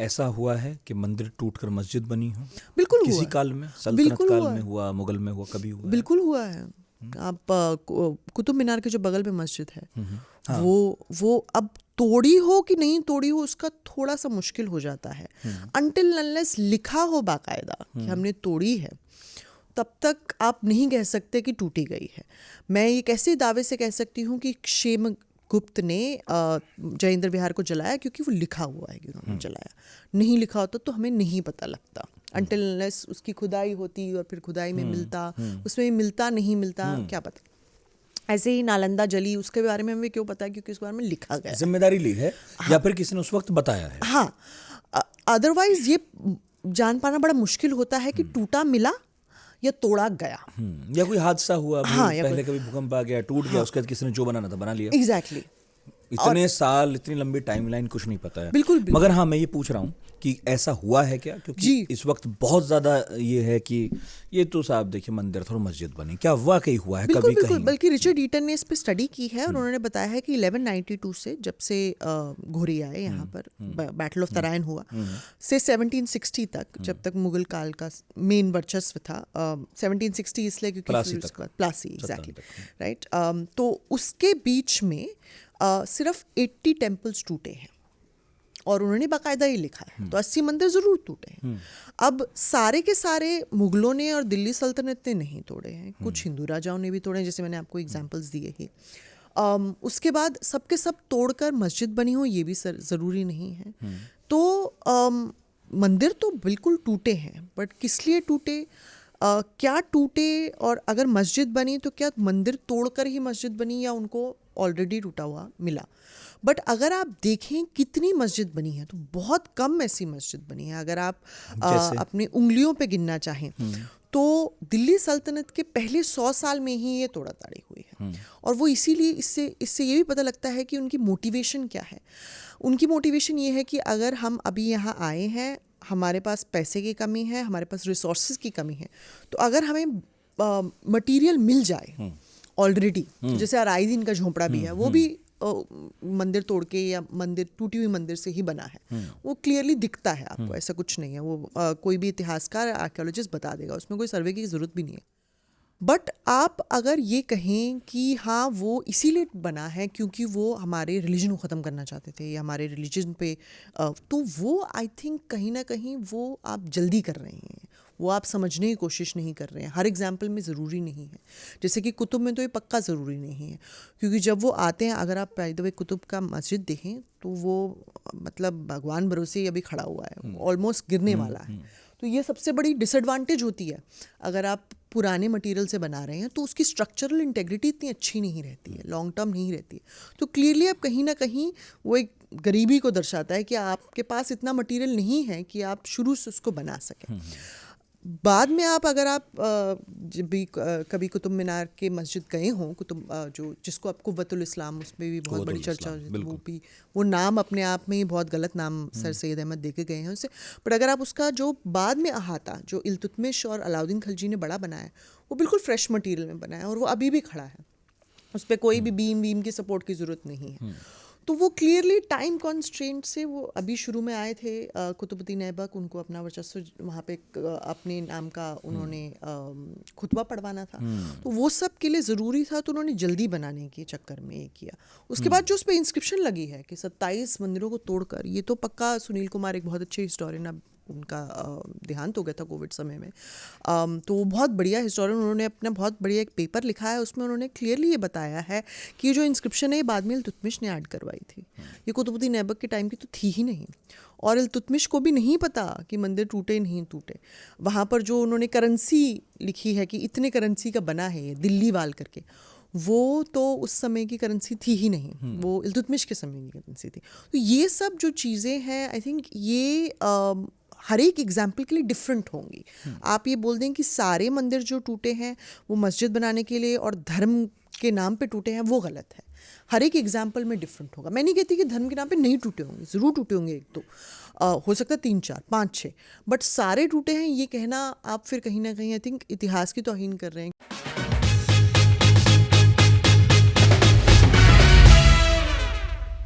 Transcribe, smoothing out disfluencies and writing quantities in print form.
ऐसा हुआ है कि मंदिर टूटकर मस्जिद बनी हो? बिल्कुल हुआ किसी है। काल में, सल्तनत बिल्कुल काल हुआ में है। हुआ, मुगल में हुआ, कभी हुआ है? बिल्कुल हुआ है। आप कुतुब मीनार के जो बगल में मस्जिद है, हाँ। वो अब तोड़ी हो कि नहीं तोड़ी हो उसका थोड़ा सा मुश्किल हो जाता है। अनटिल अनलेस लिखा हो बाकायदा कि हमने तोड़ी है, तब तक आप नहीं कह सकते कि टूटी गई है। मैं ये कैसे दावे से कह सकती हूँ कि क्षेम गुप्त ने जयेंद्र विहार को जलाया क्योंकि वो लिखा हुआ है कि उन्होंने जलाया। नहीं लिखा होता तो हमें नहीं पता लगता अनटिल अनलेस उसकी खुदाई होती और फिर खुदाई में मिलता, उसमें मिलता नहीं मिलता क्या पता। ऐसे ही नालंदा जली, उसके बारे में हमें क्यों पता है? क्योंकि उसके बारे में लिखा गया है। जिम्मेदारी ली है या फिर किसी ने उस वक्त बताया है? हाँ, अदरवाइज ये जान पाना बड़ा मुश्किल होता है कि टूटा मिला या तोड़ा गया। या कोई हादसा हुआ, हाँ, भाई या पहले कभी भूकंप आ गया, टूट गया, उसके बाद किसी ने जो बनाना था बना लिया। एग्जैक्टली। इतने साल, इतनी लंबी टाइमलाइन, कुछ नहीं पता है। बिल्कुल, बिल्कुल। मगर हाँ, मैं ये पूछ रहा हूँ कि ऐसा हुआ है क्या? क्योंकि जी। इस वक्त बहुत ज्यादा ये है कि ये तो साहब देखिए मंदिर था और मस्जिद बनी, क्या वाकई हुआ है बिल्कुल कभी बिल्कुल। कहीं? बल्कि रिचर्ड ईटन ने इस पे स्टडी की है और उन्होंने बताया है कि 1192 से, जब से घुरी आए यहाँ पर, बैटल ऑफ तराइन हुआ, से 1760 तक, जब तक मुगल काल का मेन वर्चस्व था। 1760 इसलिए क्योंकि प्लासी फिर तक। उसके बाद प्लासी, एग्जैक्टली, तक। राइट। तो उसके बीच में सिर्फ 80 टेम्पल्स टूटे हैं और उन्होंने बाकायदा ही लिखा है। तो 80 मंदिर जरूर टूटे हैं। अब सारे के सारे मुगलों ने और दिल्ली सल्तनत ने नहीं तोड़े हैं, कुछ हिंदू राजाओं ने भी तोड़े हैं, जैसे मैंने आपको एग्जांपल्स दिए ही। उसके बाद सबके सब तोड़कर मस्जिद बनी हो ये भी ज़रूरी नहीं है। तो मंदिर तो बिल्कुल टूटे हैं, बट किस लिए टूटे, क्या टूटे, और अगर मस्जिद बनी तो क्या मंदिर तोड़कर ही मस्जिद बनी या उनको ऑलरेडी टूटा हुआ मिला। बट अगर आप देखें कितनी मस्जिद बनी है तो बहुत कम ऐसी मस्जिद बनी है। अगर आप अपनी उंगलियों पे गिनना चाहें तो दिल्ली सल्तनत के पहले 100 साल में ही ये तोड़ा ताड़ी हुई है। और वो इसीलिए इससे ये भी पता लगता है कि उनकी मोटिवेशन क्या है। उनकी मोटिवेशन ये है कि अगर हम अभी यहाँ आए हैं, हमारे पास पैसे की कमी है, हमारे पास रिसोर्सेज की कमी है, तो अगर हमें मटेरियल मिल जाए ऑलरेडी, जैसे अराइजीन का झोंपड़ा भी है, वो भी मंदिर तोड़ के या मंदिर, टूटी हुई मंदिर से ही बना है। वो क्लियरली दिखता है आपको, ऐसा कुछ नहीं है। वो कोई भी इतिहासकार, आर्कियोलॉजिस्ट बता देगा, उसमें कोई सर्वे की ज़रूरत भी नहीं है। बट आप अगर ये कहें कि हाँ वो इसीलिए बना है क्योंकि वो हमारे रिलीजन को ख़त्म करना चाहते थे या हमारे रिलीजन पे, तो वो आई थिंक कहीं ना कहीं वो आप जल्दी कर रहे हैं, वो आप समझने की कोशिश नहीं कर रहे हैं। हर एग्जाम्पल में ज़रूरी नहीं है। जैसे कि कुतुब में तो ये पक्का ज़रूरी नहीं है, क्योंकि जब वो आते हैं, अगर आप बाय द वे कुतुब का मस्जिद देखें तो वो मतलब भगवान भरोसे ही अभी खड़ा हुआ है, ऑलमोस्ट गिरने वाला है। तो ये सबसे बड़ी डिसएडवांटेज होती है। अगर आप पुराने मटेरियल से बना रहे हैं तो उसकी स्ट्रक्चरल इंटेग्रिटी इतनी अच्छी नहीं रहती है, लॉन्ग टर्म नहीं रहती है। तो क्लियरली आप कहीं ना कहीं वो एक गरीबी को दर्शाता है कि आपके पास इतना मटेरियल नहीं है कि आप शुरू से उसको बना सकें। बाद में आप अगर आप जब भी कभी कुतुब मीनार के मस्जिद गए हों, कुतुब जो जिसको आप कुव्वतुल इस्लाम, उसमें भी बहुत बड़ी चर्चा हो जाती है, वो भी, वो नाम अपने आप में ही बहुत गलत नाम सर सैयद अहमद दे के गए हैं उसे। बट अगर आप उसका जो बाद में अहाता जो इल्तुतमिश और अलाउद्दीन खिलजी ने बड़ा बनाया, वो बिल्कुल फ्रेश मटीरियल में बनाया और वो अभी भी खड़ा है, उस पर कोई भी बीम की सपोर्ट की ज़रूरत नहीं है। तो वो क्लियरली टाइम कॉन्स्ट्रेंट से, वो अभी शुरू में आए थे कुतुबुद्दीन ऐबक, उनको अपना वर्चस्व वहाँ पे अपने नाम का उन्होंने खुतबा पढ़वाना था, तो वो सब के लिए ज़रूरी था, तो उन्होंने जल्दी बनाने के चक्कर में ये किया। उसके बाद जो उस पर इंस्क्रिप्शन लगी है कि 27 मंदिरों को तोड़कर, ये तो पक्का सुनील कुमार एक बहुत अच्छे हिस्टोरियन, अब उनका देहांत हो गया था कोविड समय में, तो वो बहुत बढ़िया हिस्टोरियन, उन्होंने अपना बहुत बढ़िया एक पेपर लिखा है, उसमें उन्होंने क्लियरली ये बताया है कि ये जो इंस्क्रिप्शन है ये बाद में इल्तुतमिश ने ऐड करवाई थी, ये कुतुबुद्दीन ऐबक के टाइम की तो थी ही नहीं। और इल्तुतमिश को भी नहीं पता कि मंदिर टूटे नहीं टूटे। वहाँ पर जो उन्होंने करेंसी लिखी है कि इतने करेंसी का बना है ये, दिल्ली वाल करके, वो तो उस समय की करेंसी थी ही नहीं, वो इल्तुतमिश के समय की करेंसी थी। तो ये सब जो चीज़ें हैं, आई थिंक ये हर एक एग्जाम्पल के लिए डिफरेंट होंगी। आप ये बोल दें कि सारे मंदिर जो टूटे हैं वो मस्जिद बनाने के लिए और धर्म के नाम पे टूटे हैं, वो गलत है। हर एक एग्जाम्पल में डिफरेंट होगा। मैं नहीं कहती कि धर्म के नाम पे नहीं टूटे होंगे, ज़रूर टूटे होंगे, एक दो हो सकता है, 3 4 5 6, बट सारे टूटे हैं ये कहना आप फिर कहीं ना कहीं आई थिंक इतिहास की तौहीन कर रहे हैं।